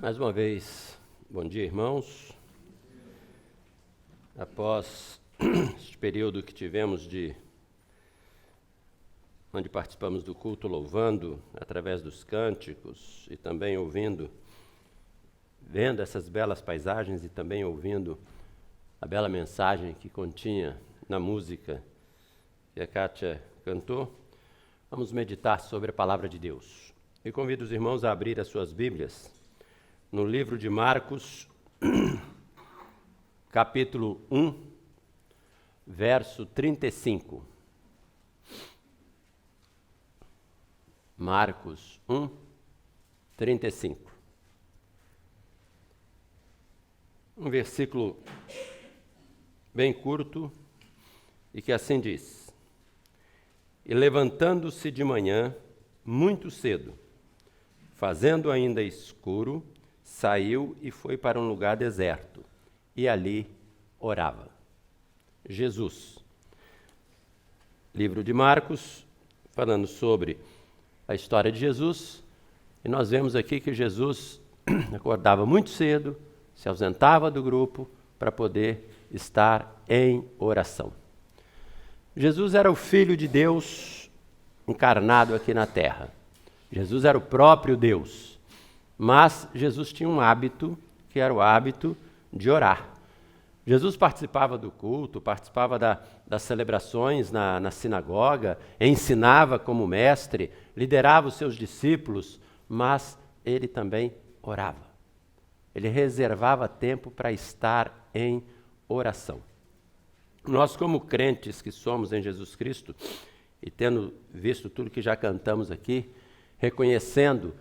Mais uma vez, bom dia, irmãos. Após este período que tivemos onde participamos do culto louvando através dos cânticos e também vendo essas belas paisagens e também ouvindo a bela mensagem que continha na música que a Kátia cantou, vamos meditar sobre a palavra de Deus. E convido os irmãos a abrir as suas Bíblias no livro de Marcos, capítulo 1, verso 35. Marcos 1, 35. Um versículo bem curto e que assim diz: E levantando-se de manhã, muito cedo, fazendo ainda escuro, saiu e foi para um lugar deserto, e ali orava. Jesus. Livro de Marcos, falando sobre a história de Jesus, e nós vemos aqui que Jesus acordava muito cedo, se ausentava do grupo para poder estar em oração. Jesus era o Filho de Deus encarnado aqui na terra. Jesus era o próprio Deus. Mas Jesus tinha um hábito, que era o hábito de orar. Jesus participava do culto, participava das celebrações na sinagoga, ensinava como mestre, liderava os seus discípulos, mas ele também orava. Ele reservava tempo para estar em oração. Nós, como crentes que somos em Jesus Cristo, e tendo visto tudo que já cantamos aqui, reconhecendo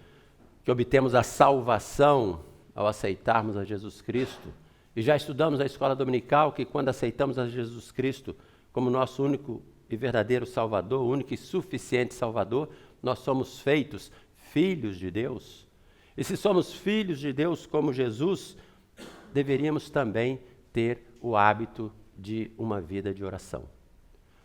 que obtemos a salvação ao aceitarmos a Jesus Cristo, e já estudamos na escola dominical que quando aceitamos a Jesus Cristo como nosso único e verdadeiro Salvador, único e suficiente Salvador, nós somos feitos filhos de Deus. E se somos filhos de Deus como Jesus, deveríamos também ter o hábito de uma vida de oração.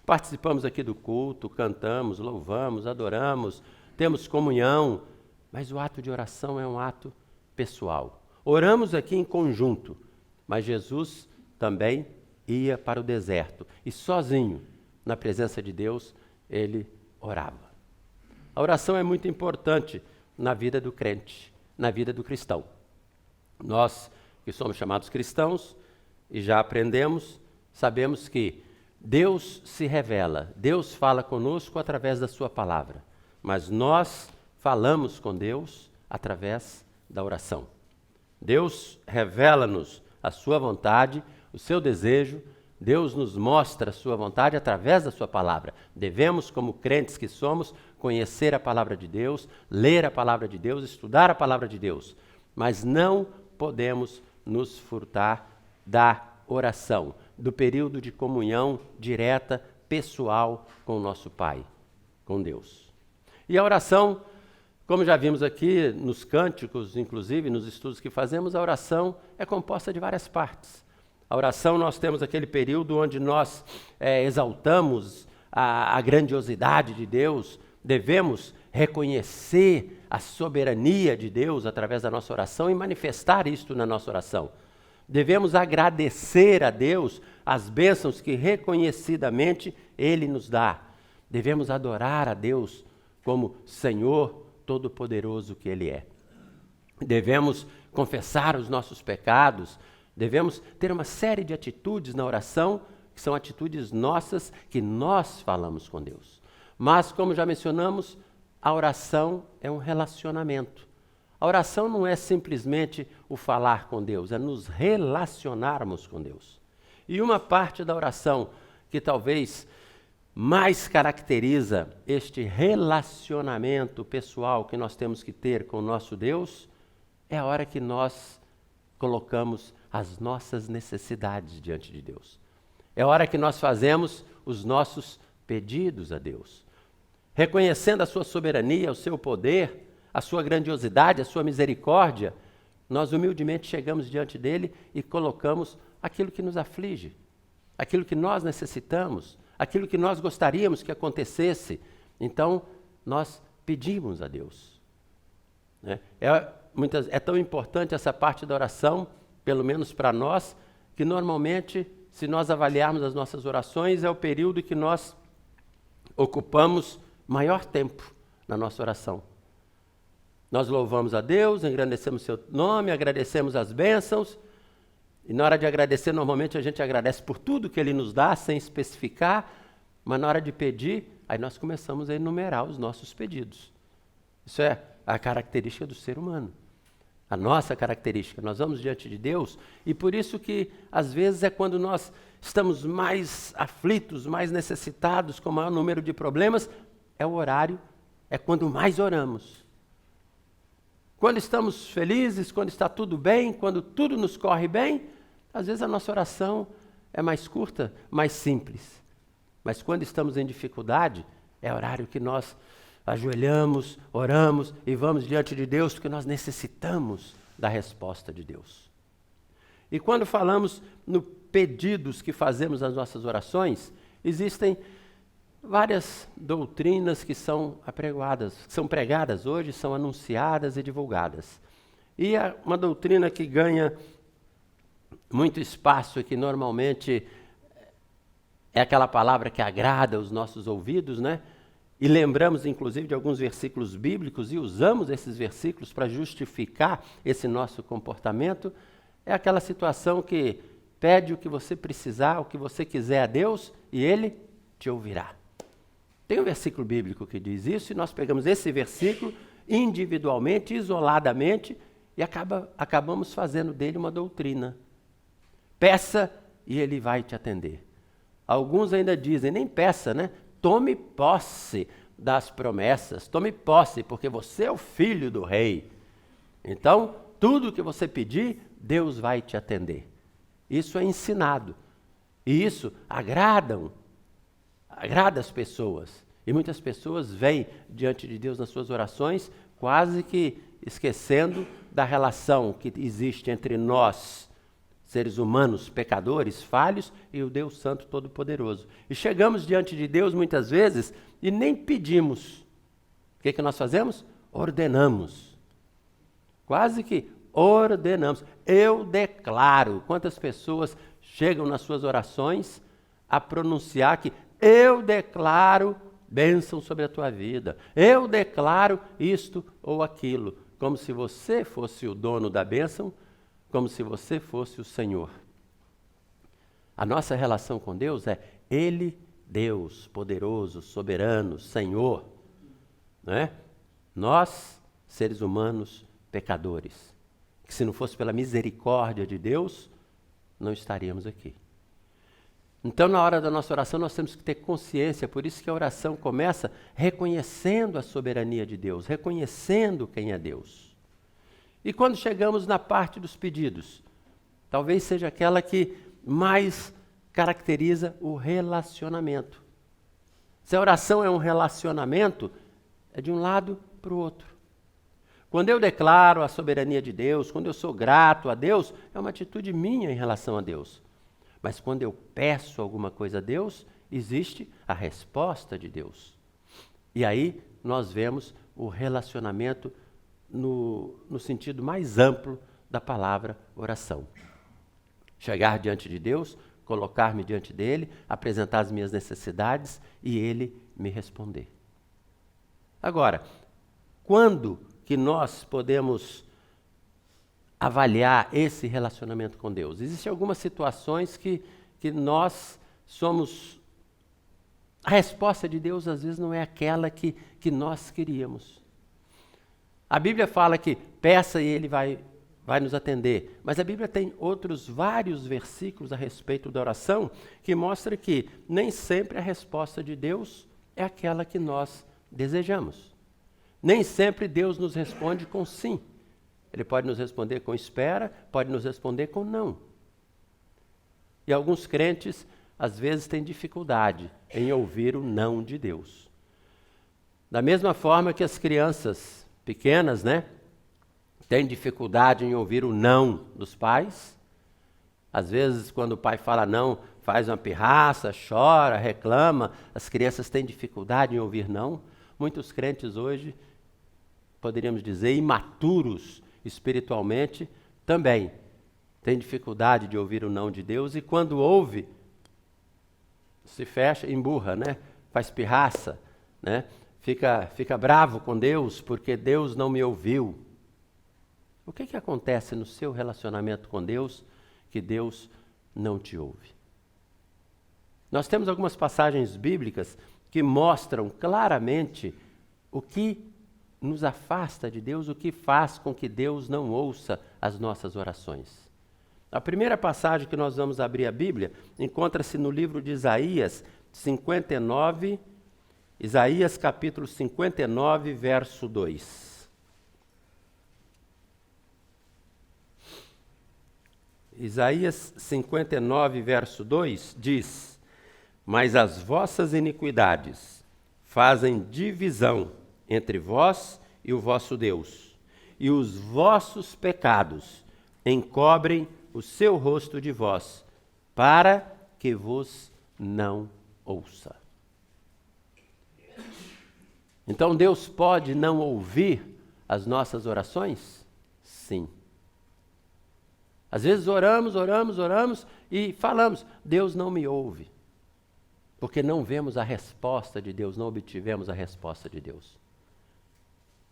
Participamos aqui do culto, cantamos, louvamos, adoramos, temos comunhão, mas o ato de oração é um ato pessoal. Oramos aqui em conjunto, mas Jesus também ia para o deserto e sozinho, na presença de Deus, ele orava. A oração é muito importante na vida do crente, na vida do cristão. Nós que somos chamados cristãos e já aprendemos, sabemos que Deus se revela, Deus fala conosco através da sua palavra, mas nós falamos com Deus através da oração. Deus revela-nos a sua vontade, o seu desejo, Deus nos mostra a sua vontade através da sua palavra. Devemos, como crentes que somos, conhecer a palavra de Deus, ler a palavra de Deus, estudar a palavra de Deus, mas não podemos nos furtar da oração, do período de comunhão direta, pessoal com o nosso Pai, com Deus. E a oração, como já vimos aqui nos cânticos, inclusive nos estudos que fazemos, a oração é composta de várias partes. A oração, nós temos aquele período onde nós exaltamos a grandiosidade de Deus, devemos reconhecer a soberania de Deus através da nossa oração e manifestar isto na nossa oração. Devemos agradecer a Deus as bênçãos que reconhecidamente Ele nos dá. Devemos adorar a Deus como Senhor Todo-Poderoso que Ele é. Devemos confessar os nossos pecados, devemos ter uma série de atitudes na oração, que são atitudes nossas, que nós falamos com Deus. Mas, como já mencionamos, a oração é um relacionamento. A oração não é simplesmente o falar com Deus, é nos relacionarmos com Deus. E uma parte da oração que talvez mais caracteriza este relacionamento pessoal que nós temos que ter com o nosso Deus é a hora que nós colocamos as nossas necessidades diante de Deus. É a hora que nós fazemos os nossos pedidos a Deus. Reconhecendo a sua soberania, o seu poder, a sua grandiosidade, a sua misericórdia, nós humildemente chegamos diante dele e colocamos aquilo que nos aflige, aquilo que nós necessitamos, aquilo que nós gostaríamos que acontecesse. Então, nós pedimos a Deus. né? É tão importante essa parte da oração, pelo menos para nós, que normalmente, se nós avaliarmos as nossas orações, é o período que nós ocupamos maior tempo na nossa oração. Nós louvamos a Deus, engrandecemos seu nome, agradecemos as bênçãos, e na hora de agradecer, normalmente a gente agradece por tudo que Ele nos dá, sem especificar, mas na hora de pedir, aí nós começamos a enumerar os nossos pedidos. Isso é a característica do ser humano, a nossa característica. Nós vamos diante de Deus, e por isso que, às vezes, é quando nós estamos mais aflitos, mais necessitados, com maior número de problemas, é o horário, é quando mais oramos. Quando estamos felizes, quando está tudo bem, quando tudo nos corre bem, às vezes a nossa oração é mais curta, mais simples. Mas quando estamos em dificuldade, é horário que nós ajoelhamos, oramos e vamos diante de Deus, porque nós necessitamos da resposta de Deus. E quando falamos no pedidos que fazemos nas nossas orações, existem várias doutrinas que são pregadas hoje, são anunciadas e divulgadas. E uma doutrina que ganha muito espaço e que normalmente é aquela palavra que agrada os nossos ouvidos, né? E lembramos, inclusive, de alguns versículos bíblicos e usamos esses versículos para justificar esse nosso comportamento, é aquela situação que pede o que você precisar, o que você quiser a Deus e Ele te ouvirá. Tem um versículo bíblico que diz isso e nós pegamos esse versículo individualmente, isoladamente e acabamos fazendo dele uma doutrina. Peça e Ele vai te atender. Alguns ainda dizem, nem peça, né? Tome posse das promessas, tome posse, porque você é o filho do rei. Então, tudo que você pedir, Deus vai te atender. Isso é ensinado. E isso agrada as pessoas. E muitas pessoas vêm diante de Deus nas suas orações, quase que esquecendo da relação que existe entre nós, seres humanos, pecadores, falhos, e o Deus Santo Todo-Poderoso. E chegamos diante de Deus muitas vezes e nem pedimos. O que nós fazemos? Ordenamos. Quase que ordenamos. Eu declaro. Quantas pessoas chegam nas suas orações a pronunciar que eu declaro bênção sobre a tua vida. Eu declaro isto ou aquilo. Como se você fosse o dono da bênção, como se você fosse o Senhor. A nossa relação com Deus é Ele, Deus, poderoso, soberano, Senhor. Não é? Nós, seres humanos, pecadores. Que se não fosse pela misericórdia de Deus, não estaríamos aqui. Então, na hora da nossa oração, nós temos que ter consciência, por isso que a oração começa reconhecendo a soberania de Deus, reconhecendo quem é Deus. E quando chegamos na parte dos pedidos, talvez seja aquela que mais caracteriza o relacionamento. Se a oração é um relacionamento, é de um lado para o outro. Quando eu declaro a soberania de Deus, quando eu sou grato a Deus, é uma atitude minha em relação a Deus. Mas quando eu peço alguma coisa a Deus, existe a resposta de Deus. E aí nós vemos o relacionamento no sentido mais amplo da palavra oração. Chegar diante de Deus, colocar-me diante dele, apresentar as minhas necessidades e ele me responder. Agora, quando que nós podemos avaliar esse relacionamento com Deus? Existem algumas situações que nós somos... A resposta de Deus às vezes não é aquela que nós queríamos. A Bíblia fala que peça e Ele vai nos atender. Mas a Bíblia tem outros vários versículos a respeito da oração que mostram que nem sempre a resposta de Deus é aquela que nós desejamos. Nem sempre Deus nos responde com sim. Ele pode nos responder com espera, pode nos responder com não. E alguns crentes, às vezes, têm dificuldade em ouvir o não de Deus. Da mesma forma que as crianças pequenas, né, têm dificuldade em ouvir o não dos pais. Às vezes, quando o pai fala não, faz uma pirraça, chora, reclama. As crianças têm dificuldade em ouvir não. Muitos crentes hoje poderíamos dizer, imaturos espiritualmente, também tem dificuldade de ouvir o não de Deus e quando ouve, se fecha, emburra, né? Faz pirraça, né? Fica bravo com Deus porque Deus não me ouviu. O que acontece no seu relacionamento com Deus que Deus não te ouve? Nós temos algumas passagens bíblicas que mostram claramente o que nos afasta de Deus, o que faz com que Deus não ouça as nossas orações. A primeira passagem que nós vamos abrir a Bíblia encontra-se no livro de Isaías 59, Isaías capítulo 59, verso 2. Isaías 59, verso 2 diz: Mas as vossas iniquidades fazem divisão entre vós e o vosso Deus, e os vossos pecados encobrem o seu rosto de vós, para que vos não ouça. Então Deus pode não ouvir as nossas orações? Sim. Às vezes oramos e falamos, Deus não me ouve, porque não vemos a resposta de Deus, não obtivemos a resposta de Deus.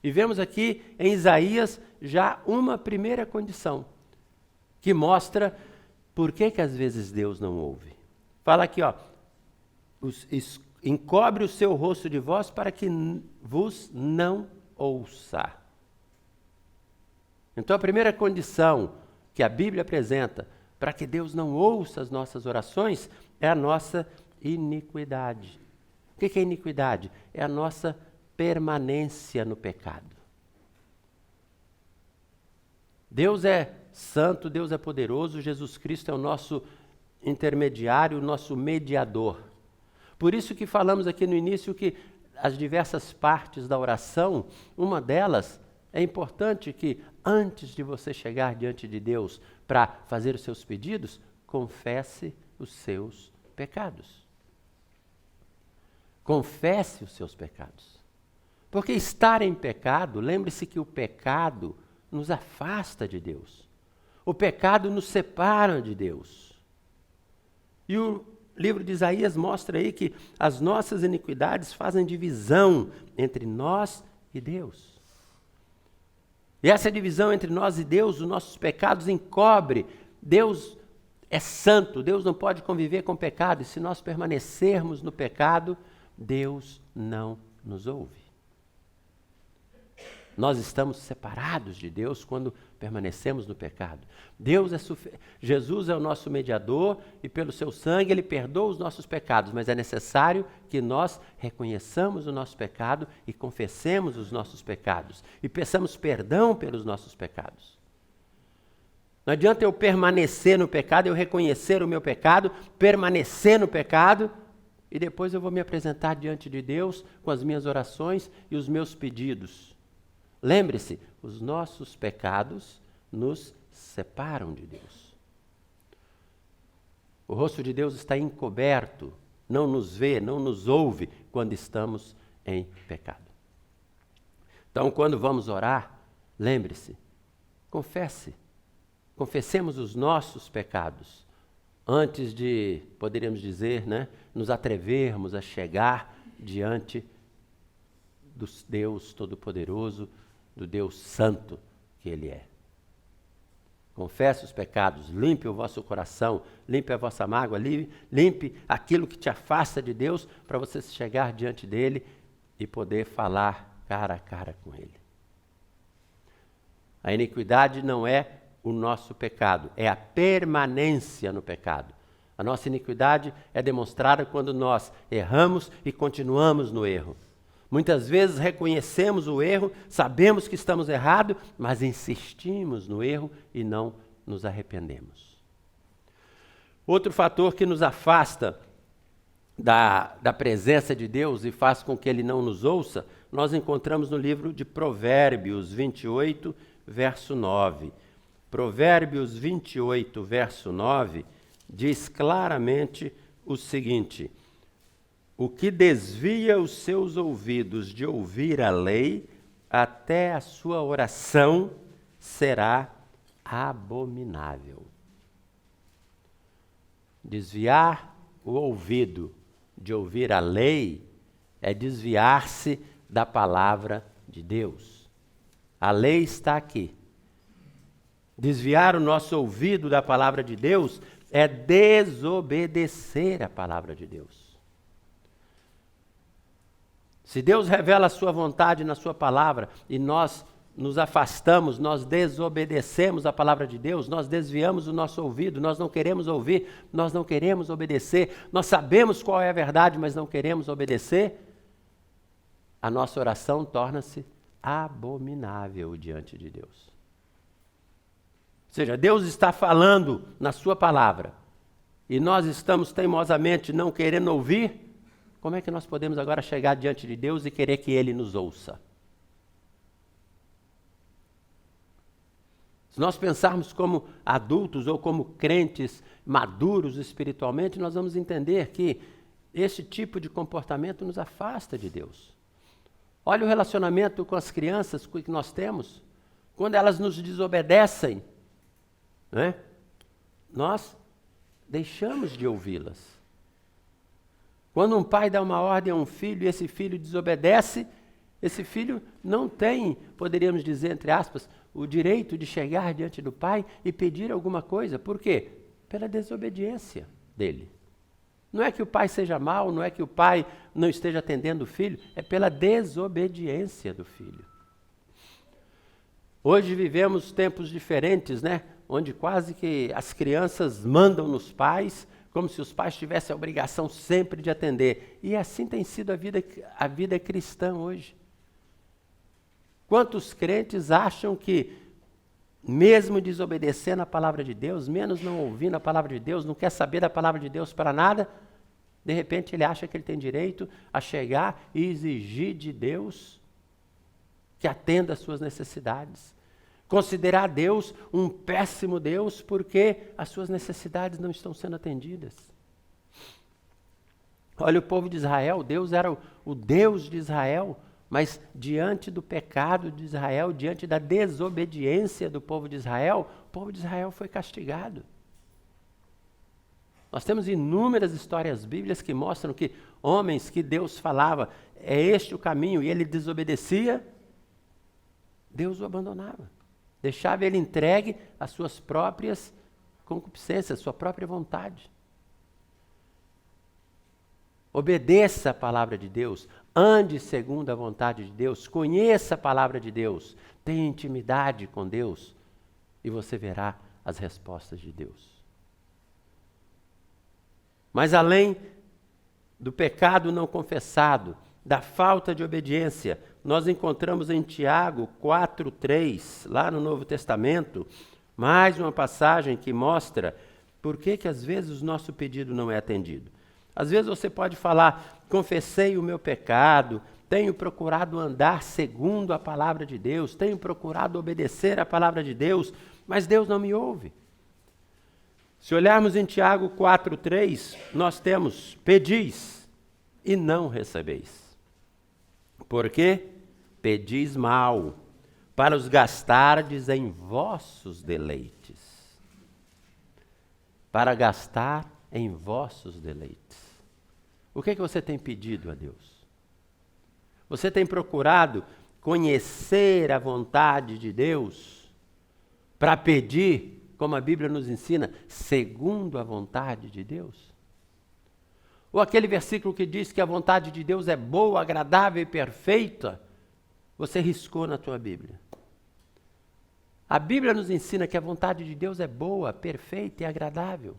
E vemos aqui em Isaías já uma primeira condição, que mostra por que às vezes Deus não ouve. Fala aqui, encobre o seu rosto de vós para que vos não ouça. Então a primeira condição que a Bíblia apresenta para que Deus não ouça as nossas orações é a nossa iniquidade. O que é iniquidade? É a nossa permanência no pecado. Deus é santo, Deus é poderoso, Jesus Cristo é o nosso intermediário, o nosso mediador. Por isso que falamos aqui no início que as diversas partes da oração, uma delas é importante que antes de você chegar diante de Deus para fazer os seus pedidos, confesse os seus pecados. Confesse os seus pecados. Porque estar em pecado, lembre-se que o pecado nos afasta de Deus. O pecado nos separa de Deus. E o livro de Isaías mostra aí que as nossas iniquidades fazem divisão entre nós e Deus. E essa divisão entre nós e Deus, os nossos pecados encobre. Deus é santo, Deus não pode conviver com pecado. E se nós permanecermos no pecado, Deus não nos ouve. Nós estamos separados de Deus quando permanecemos no pecado. Jesus é o nosso mediador e pelo seu sangue ele perdoa os nossos pecados, mas é necessário que nós reconheçamos o nosso pecado e confessemos os nossos pecados e peçamos perdão pelos nossos pecados. Não adianta eu permanecer no pecado, eu reconhecer o meu pecado, permanecer no pecado e depois eu vou me apresentar diante de Deus com as minhas orações e os meus pedidos. Lembre-se, os nossos pecados nos separam de Deus. O rosto de Deus está encoberto, não nos vê, não nos ouve quando estamos em pecado. Então, quando vamos orar, lembre-se, confessemos os nossos pecados, antes de, poderíamos dizer, nos atrevermos a chegar diante do Deus Todo-Poderoso, do Deus Santo que Ele é. Confesse os pecados, limpe o vosso coração, limpe a vossa mágoa, limpe aquilo que te afasta de Deus, para você chegar diante dEle e poder falar cara a cara com Ele. A iniquidade não é o nosso pecado, é a permanência no pecado. A nossa iniquidade é demonstrada quando nós erramos e continuamos no erro. Muitas vezes reconhecemos o erro, sabemos que estamos errados, mas insistimos no erro e não nos arrependemos. Outro fator que nos afasta da presença de Deus e faz com que Ele não nos ouça, nós encontramos no livro de Provérbios 28, verso 9. Provérbios 28, verso 9, diz claramente o seguinte: o que desvia os seus ouvidos de ouvir a lei, até a sua oração será abominável. Desviar o ouvido de ouvir a lei é desviar-se da palavra de Deus. A lei está aqui. Desviar o nosso ouvido da palavra de Deus é desobedecer a palavra de Deus. Se Deus revela a sua vontade na sua palavra e nós nos afastamos, nós desobedecemos a palavra de Deus, nós desviamos o nosso ouvido, nós não queremos ouvir, nós não queremos obedecer, nós sabemos qual é a verdade, mas não queremos obedecer, a nossa oração torna-se abominável diante de Deus. Ou seja, Deus está falando na sua palavra e nós estamos teimosamente não querendo ouvir. Como é que nós podemos agora chegar diante de Deus e querer que Ele nos ouça? Se nós pensarmos como adultos ou como crentes maduros espiritualmente, nós vamos entender que esse tipo de comportamento nos afasta de Deus. Olha o relacionamento com as crianças que nós temos. Quando elas nos desobedecem, né? Nós deixamos de ouvi-las. Quando um pai dá uma ordem a um filho e esse filho desobedece, esse filho não tem, poderíamos dizer, entre aspas, o direito de chegar diante do pai e pedir alguma coisa. Por quê? Pela desobediência dele. Não é que o pai seja mau, não é que o pai não esteja atendendo o filho, é pela desobediência do filho. Hoje vivemos tempos diferentes, né? Onde quase que as crianças mandam nos pais, como se os pais tivessem a obrigação sempre de atender. E assim tem sido a vida cristã hoje. Quantos crentes acham que, mesmo desobedecendo a palavra de Deus, menos não ouvindo a palavra de Deus, não quer saber da palavra de Deus para nada, de repente ele acha que ele tem direito a chegar e exigir de Deus que atenda às suas necessidades. Considerar Deus um péssimo Deus porque as suas necessidades não estão sendo atendidas. Olha o povo de Israel, Deus era o Deus de Israel, mas diante do pecado de Israel, diante da desobediência do povo de Israel, o povo de Israel foi castigado. Nós temos inúmeras histórias bíblicas que mostram que homens que Deus falava, é este o caminho, e ele desobedecia, Deus o abandonava. Deixava ele entregue às suas próprias concupiscências, à sua própria vontade. Obedeça a palavra de Deus, ande segundo a vontade de Deus, conheça a palavra de Deus, tenha intimidade com Deus e você verá as respostas de Deus. Mas além do pecado não confessado, da falta de obediência, nós encontramos em Tiago 4:3, lá no Novo Testamento, mais uma passagem que mostra por que às vezes o nosso pedido não é atendido. Às vezes você pode falar, confessei o meu pecado, tenho procurado andar segundo a palavra de Deus, tenho procurado obedecer a palavra de Deus, mas Deus não me ouve. Se olharmos em Tiago 4:3, nós temos, pedis e não recebeis. Por quê? Pedis mal, para os gastardes em vossos deleites. Para gastar em vossos deleites. O que você tem pedido a Deus? Você tem procurado conhecer a vontade de Deus para pedir, como a Bíblia nos ensina, segundo a vontade de Deus? Ou aquele versículo que diz que a vontade de Deus é boa, agradável e perfeita, você riscou na tua Bíblia. A Bíblia nos ensina que a vontade de Deus é boa, perfeita e agradável.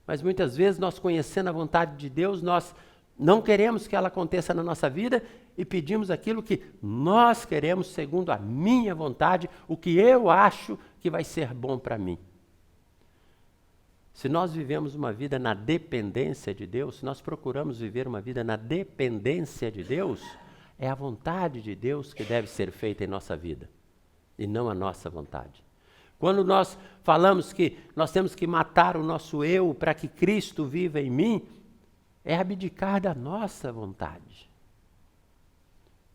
Mas muitas vezes nós, conhecendo a vontade de Deus, nós não queremos que ela aconteça na nossa vida e pedimos aquilo que nós queremos segundo a minha vontade, o que eu acho que vai ser bom para mim. Se nós vivemos uma vida na dependência de Deus, se nós procuramos viver uma vida na dependência de Deus, é a vontade de Deus que deve ser feita em nossa vida, e não a nossa vontade. Quando nós falamos que nós temos que matar o nosso eu para que Cristo viva em mim, é abdicar da nossa vontade.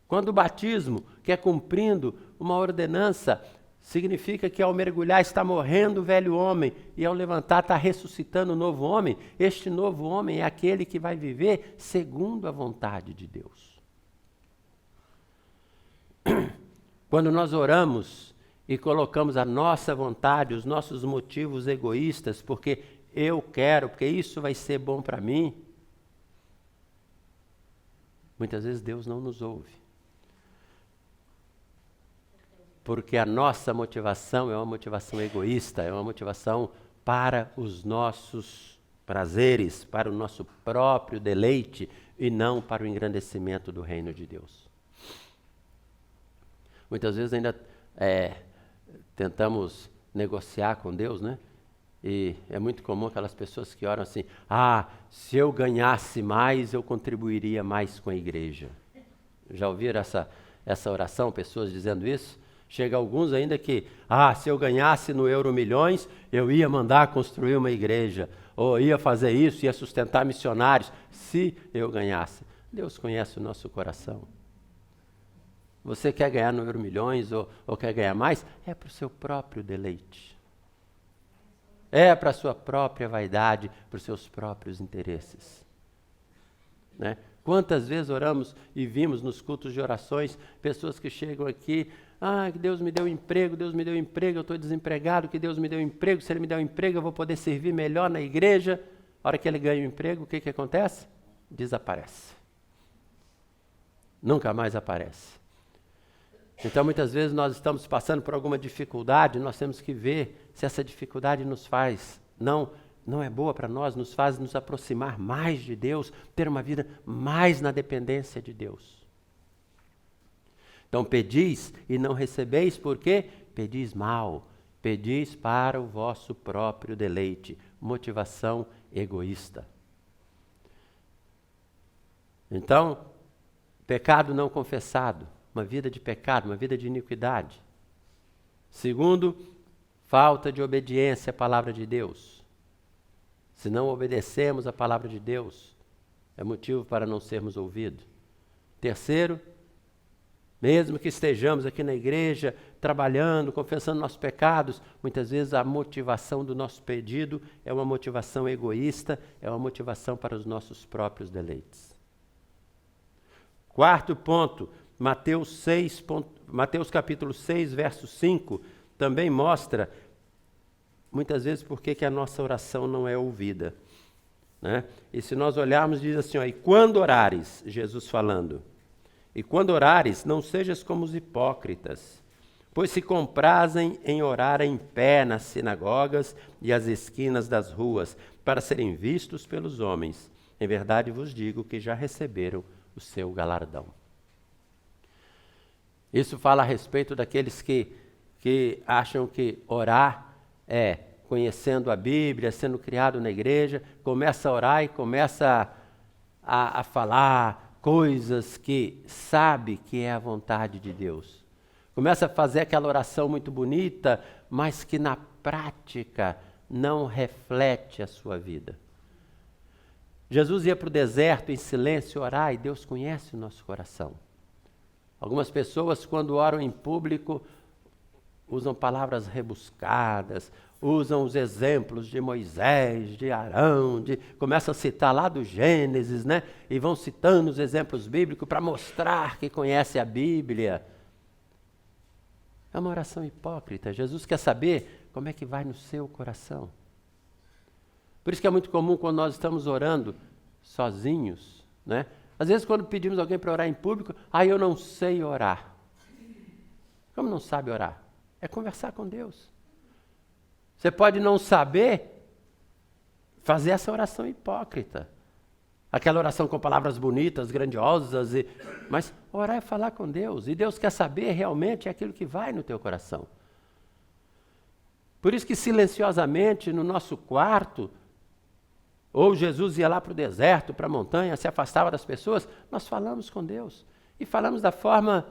Quando o batismo, que é cumprindo uma ordenança, significa que ao mergulhar está morrendo o velho homem e ao levantar está ressuscitando o novo homem. Este novo homem é aquele que vai viver segundo a vontade de Deus. Quando nós oramos e colocamos a nossa vontade, os nossos motivos egoístas, porque eu quero, porque isso vai ser bom para mim, muitas vezes Deus não nos ouve. Porque a nossa motivação é uma motivação egoísta, é uma motivação para os nossos prazeres, para o nosso próprio deleite e não para o engrandecimento do reino de Deus. Muitas vezes ainda tentamos negociar com Deus, né? E é muito comum aquelas pessoas que oram assim, se eu ganhasse mais, eu contribuiria mais com a igreja. Já ouviram essa oração, pessoas dizendo isso? Chega alguns ainda que, se eu ganhasse no Euromilhões, eu ia mandar construir uma igreja, ou ia fazer isso, ia sustentar missionários, se eu ganhasse. Deus conhece o nosso coração. Você quer ganhar no Euromilhões ou quer ganhar mais? É para o seu próprio deleite. É para a sua própria vaidade, para os seus próprios interesses. Né? Quantas vezes oramos e vimos nos cultos de orações pessoas que chegam aqui, que Deus me deu emprego, eu estou desempregado, que Deus me deu emprego, se Ele me der um emprego eu vou poder servir melhor na igreja. A hora que ele ganha o emprego, o que acontece? Desaparece. Nunca mais aparece. Então muitas vezes nós estamos passando por alguma dificuldade, nós temos que ver se essa dificuldade nos faz, não é boa para nós, nos faz nos aproximar mais de Deus, ter uma vida mais na dependência de Deus. Então pedis e não recebeis, por quê? Pedis mal, pedis para o vosso próprio deleite, motivação egoísta. Então, pecado não confessado, uma vida de pecado, uma vida de iniquidade. Segundo, falta de obediência à palavra de Deus. Se não obedecemos à palavra de Deus, é motivo para não sermos ouvidos. Terceiro, mesmo que estejamos aqui na igreja, trabalhando, confessando nossos pecados, muitas vezes a motivação do nosso pedido é uma motivação egoísta, é uma motivação para os nossos próprios deleites. Quarto ponto, Mateus capítulo 6, verso 5, também mostra, muitas vezes, por que a nossa oração não é ouvida. Né? E se nós olharmos, diz assim, e quando orares, Jesus falando, e quando orares, não sejas como os hipócritas, pois se comprazem em orar em pé nas sinagogas e às esquinas das ruas, para serem vistos pelos homens. Em verdade vos digo que já receberam o seu galardão. Isso fala a respeito daqueles que acham que orar é conhecendo a Bíblia, sendo criado na igreja, começa a orar e começa a falar coisas que sabe que é a vontade de Deus. Começa a fazer aquela oração muito bonita, mas que na prática não reflete a sua vida. Jesus ia para o deserto em silêncio orar e Deus conhece o nosso coração. Algumas pessoas, quando oram em público, usam palavras rebuscadas, usam os exemplos de Moisés, de Arão, começam a citar lá do Gênesis, né? E vão citando os exemplos bíblicos para mostrar que conhece a Bíblia. É uma oração hipócrita. Jesus quer saber como é que vai no seu coração. Por isso que é muito comum quando nós estamos orando sozinhos, né? Às vezes quando pedimos alguém para orar em público, eu não sei orar. Como não sabe orar? É conversar com Deus. Você pode não saber fazer essa oração hipócrita. Aquela oração com palavras bonitas, grandiosas, mas orar é falar com Deus. E Deus quer saber realmente aquilo que vai no teu coração. Por isso que silenciosamente no nosso quarto, ou Jesus ia lá para o deserto, para a montanha, se afastava das pessoas, nós falamos com Deus. E falamos da forma,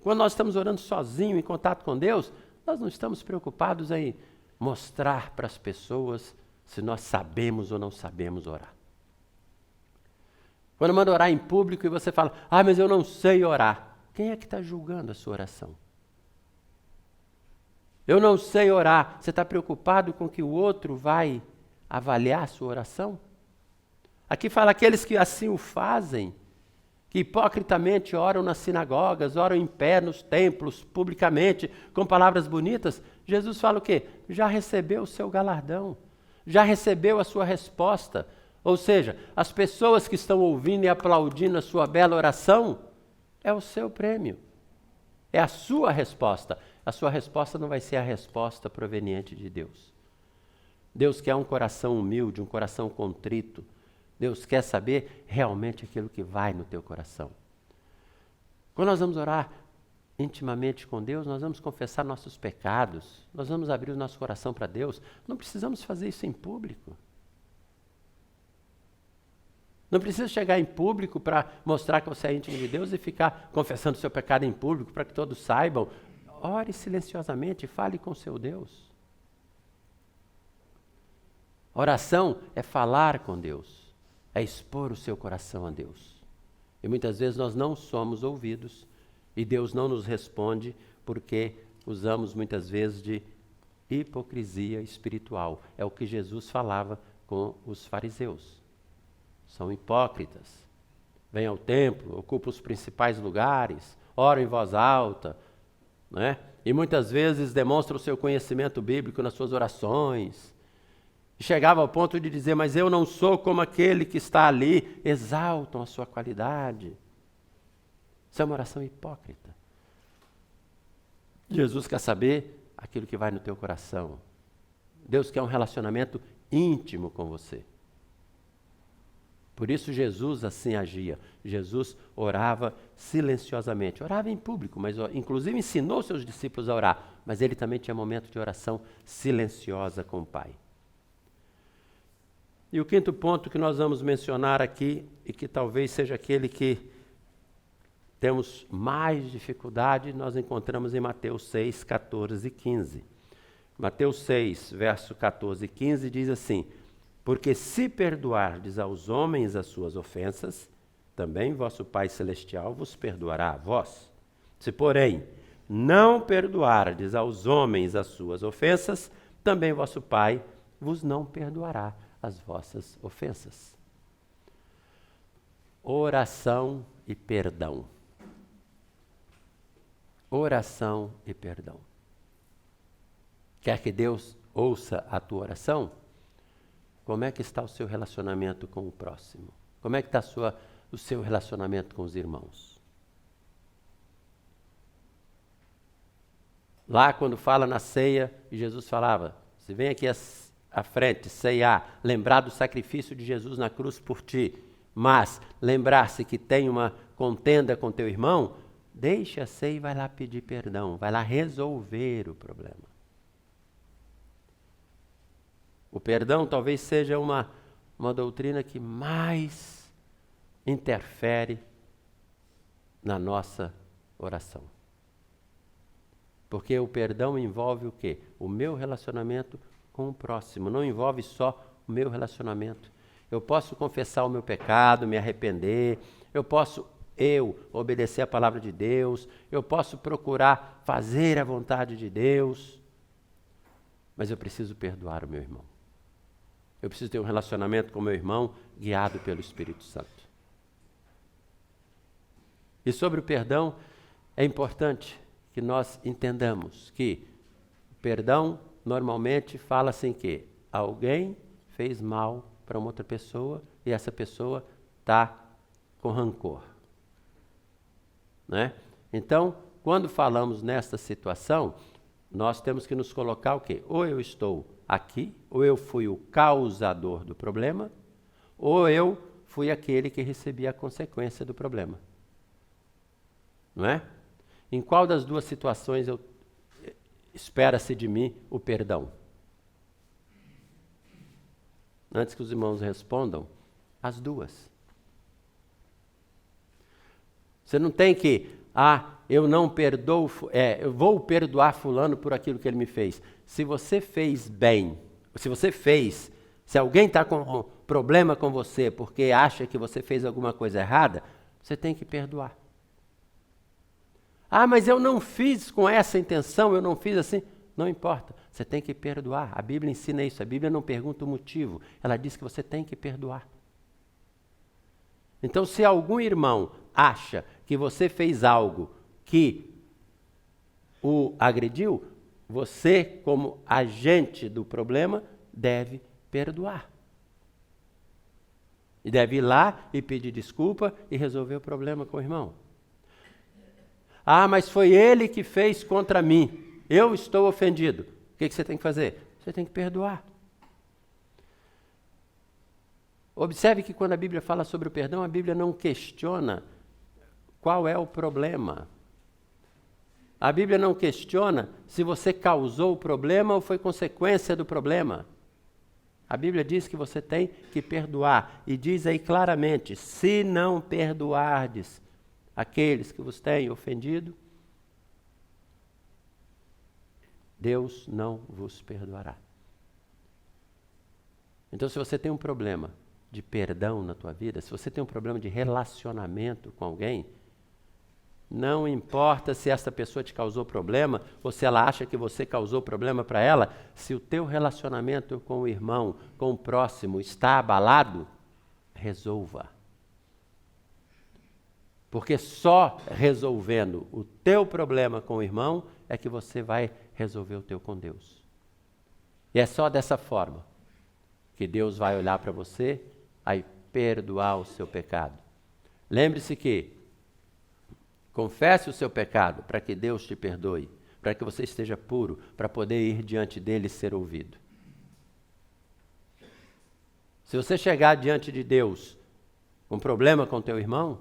quando nós estamos orando sozinho, em contato com Deus, nós não estamos preocupados em mostrar para as pessoas se nós sabemos ou não sabemos orar. Quando manda orar em público e você fala, mas eu não sei orar. Quem é que está julgando a sua oração? Eu não sei orar. Você está preocupado com que o outro vai avaliar a sua oração? Aqui fala aqueles que assim o fazem, que hipocritamente oram nas sinagogas, oram em pé nos templos, publicamente, com palavras bonitas. Jesus fala o quê? Já recebeu o seu galardão, já recebeu a sua resposta. Ou seja, as pessoas que estão ouvindo e aplaudindo a sua bela oração, é o seu prêmio, é a sua resposta. A sua resposta não vai ser a resposta proveniente de Deus. Deus quer um coração humilde, um coração contrito. Deus quer saber realmente aquilo que vai no teu coração. Quando nós vamos orar intimamente com Deus, nós vamos confessar nossos pecados, nós vamos abrir o nosso coração para Deus. Não precisamos fazer isso em público. Não precisa chegar em público para mostrar que você é íntimo de Deus e ficar confessando seu pecado em público para que todos saibam. Ore silenciosamente, fale com seu Deus. Oração é falar com Deus, é expor o seu coração a Deus. E muitas vezes nós não somos ouvidos e Deus não nos responde porque usamos muitas vezes de hipocrisia espiritual. É o que Jesus falava com os fariseus. São hipócritas, vêm ao templo, ocupam os principais lugares, oram em voz alta, né? E muitas vezes demonstram o seu conhecimento bíblico nas suas orações. E chegava ao ponto de dizer, mas eu não sou como aquele que está ali, exaltam a sua qualidade. Isso é uma oração hipócrita. Jesus quer saber aquilo que vai no teu coração. Deus quer um relacionamento íntimo com você. Por isso Jesus assim agia. Jesus orava silenciosamente. Orava em público, mas inclusive ensinou seus discípulos a orar. Mas ele também tinha momento de oração silenciosa com o Pai. E o quinto ponto que nós vamos mencionar aqui, e que talvez seja aquele que temos mais dificuldade, nós encontramos em Mateus 6, 14 e 15. Mateus 6, verso 14 e 15 diz assim: porque se perdoardes aos homens as suas ofensas, também vosso Pai Celestial vos perdoará a vós. Se, porém, não perdoardes aos homens as suas ofensas, também vosso Pai vos não perdoará as vossas ofensas. Oração e perdão. Oração e perdão. Quer que Deus ouça a tua oração? Como é que está o seu relacionamento com o próximo? Como é que está o seu relacionamento com os irmãos? Lá quando fala na ceia, e Jesus falava, se vem aqui à frente, ceiar, lembrar do sacrifício de Jesus na cruz por ti, mas lembrar-se que tem uma contenda com teu irmão, deixa a ceia e vai lá pedir perdão, vai lá resolver o problema. O perdão talvez seja uma doutrina que mais interfere na nossa oração. Porque o perdão envolve o quê? O meu relacionamento com o próximo, não envolve só o meu relacionamento. Eu posso confessar o meu pecado, me arrepender, eu posso obedecer a palavra de Deus, eu posso procurar fazer a vontade de Deus, mas eu preciso perdoar o meu irmão. Eu preciso ter um relacionamento com o meu irmão guiado pelo Espírito Santo. E sobre o perdão, é importante que nós entendamos que o perdão normalmente fala assim que alguém fez mal para uma outra pessoa e essa pessoa está com rancor. Né? Então, quando falamos nesta situação, nós temos que nos colocar o quê? Ou eu estou aqui, ou eu fui o causador do problema, ou eu fui aquele que recebia a consequência do problema. Não é? Em qual das duas situações espera-se de mim o perdão? Antes que os irmãos respondam, as duas. Você não tem que, eu não perdoo, eu vou perdoar fulano por aquilo que ele me fez. Se você fez bem, se alguém está com problema com você porque acha que você fez alguma coisa errada, você tem que perdoar. Ah, mas eu não fiz com essa intenção, eu não fiz assim. Não importa, você tem que perdoar. A Bíblia ensina isso, a Bíblia não pergunta o motivo, ela diz que você tem que perdoar. Então, se algum irmão acha que você fez algo que o agrediu, você, como agente do problema, deve perdoar. E deve ir lá e pedir desculpa e resolver o problema com o irmão. Ah, mas foi ele que fez contra mim. Eu estou ofendido. O que você tem que fazer? Você tem que perdoar. Observe que quando a Bíblia fala sobre o perdão, a Bíblia não questiona qual é o problema. A Bíblia não questiona se você causou o problema ou foi consequência do problema. A Bíblia diz que você tem que perdoar. E diz aí claramente, se não perdoardes aqueles que vos têm ofendido, Deus não vos perdoará. Então, se você tem um problema de perdão na tua vida, se você tem um problema de relacionamento com alguém, não importa se essa pessoa te causou problema ou se ela acha que você causou problema para ela, se o teu relacionamento com o irmão, com o próximo está abalado, resolva. Porque só resolvendo o teu problema com o irmão é que você vai resolver o teu com Deus. E é só dessa forma que Deus vai olhar para você e perdoar o seu pecado. Lembre-se que confesse o seu pecado para que Deus te perdoe, para que você esteja puro, para poder ir diante dele e ser ouvido. Se você chegar diante de Deus com problema com teu irmão,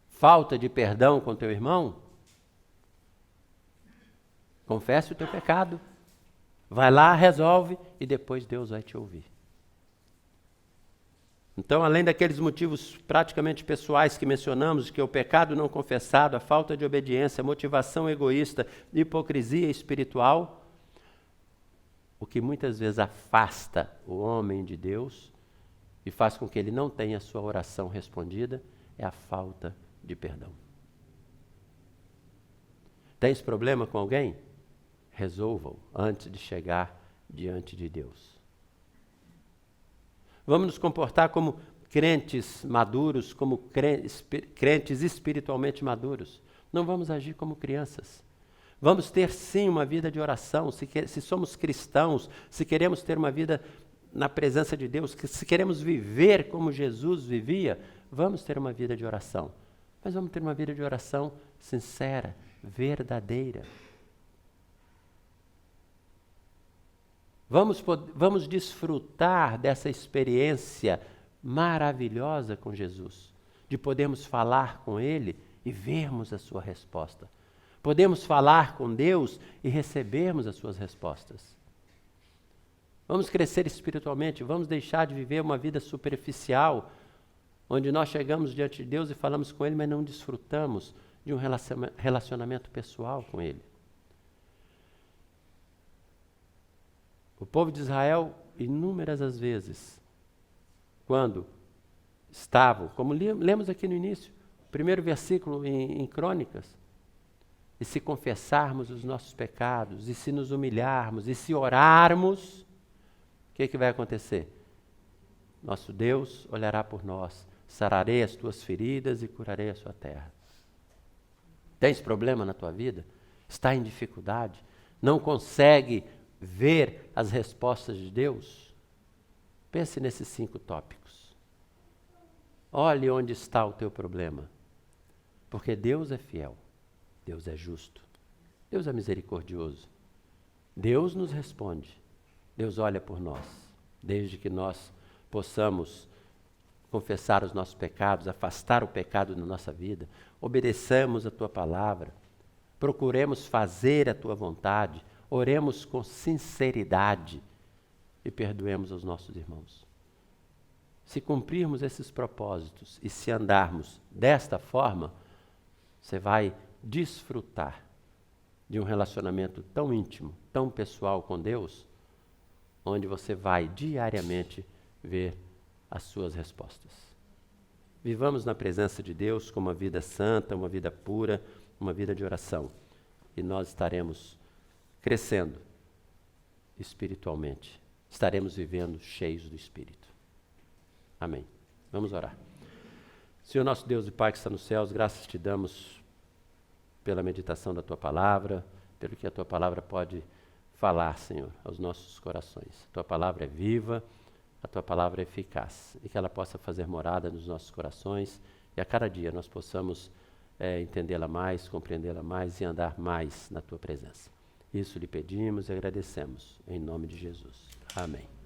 falta de perdão com teu irmão, confesse o teu pecado, vai lá, resolve e depois Deus vai te ouvir. Então, além daqueles motivos praticamente pessoais que mencionamos, que é o pecado não confessado, a falta de obediência, a motivação egoísta, hipocrisia espiritual, o que muitas vezes afasta o homem de Deus e faz com que ele não tenha a sua oração respondida, é a falta de perdão. Tens problema com alguém? Resolva-o antes de chegar diante de Deus. Vamos nos comportar como crentes maduros, como crentes espiritualmente maduros. Não vamos agir como crianças. Vamos ter sim uma vida de oração, se somos cristãos, se queremos ter uma vida na presença de Deus, se queremos viver como Jesus vivia, vamos ter uma vida de oração. Mas vamos ter uma vida de oração sincera, verdadeira. Vamos desfrutar dessa experiência maravilhosa com Jesus, de podermos falar com Ele e vermos a sua resposta. Podemos falar com Deus e recebermos as suas respostas. Vamos crescer espiritualmente, vamos deixar de viver uma vida superficial, onde nós chegamos diante de Deus e falamos com Ele, mas não desfrutamos de um relacionamento pessoal com Ele. O povo de Israel, inúmeras as vezes, quando estavam, como lemos aqui no início, o primeiro versículo em Crônicas, e se confessarmos os nossos pecados, e se nos humilharmos, e se orarmos, o que vai acontecer? Nosso Deus olhará por nós, sararei as tuas feridas e curarei a sua terra. Tens problema na tua vida? Está em dificuldade? Não consegue ver as respostas de Deus? Pense nesses 5 tópicos. Olhe onde está o teu problema. Porque Deus é fiel, Deus é justo, Deus é misericordioso. Deus nos responde, Deus olha por nós, desde que nós possamos confessar os nossos pecados, afastar o pecado da nossa vida, obedeçamos a tua palavra, procuremos fazer a tua vontade, oremos com sinceridade e perdoemos os nossos irmãos. Se cumprirmos esses propósitos e se andarmos desta forma, você vai desfrutar de um relacionamento tão íntimo, tão pessoal com Deus, onde você vai diariamente ver as suas respostas. Vivamos na presença de Deus com uma vida santa, uma vida pura, uma vida de oração. E nós estaremos crescendo espiritualmente. Estaremos vivendo cheios do Espírito. Amém. Vamos orar. Senhor nosso Deus e Pai que está nos céus, graças te damos pela meditação da Tua Palavra, pelo que a Tua Palavra pode falar, Senhor, aos nossos corações. A Tua Palavra é viva, a Tua Palavra é eficaz, e que ela possa fazer morada nos nossos corações, e a cada dia nós possamos entendê-la mais, compreendê-la mais e andar mais na Tua presença. Isso lhe pedimos e agradecemos, em nome de Jesus. Amém.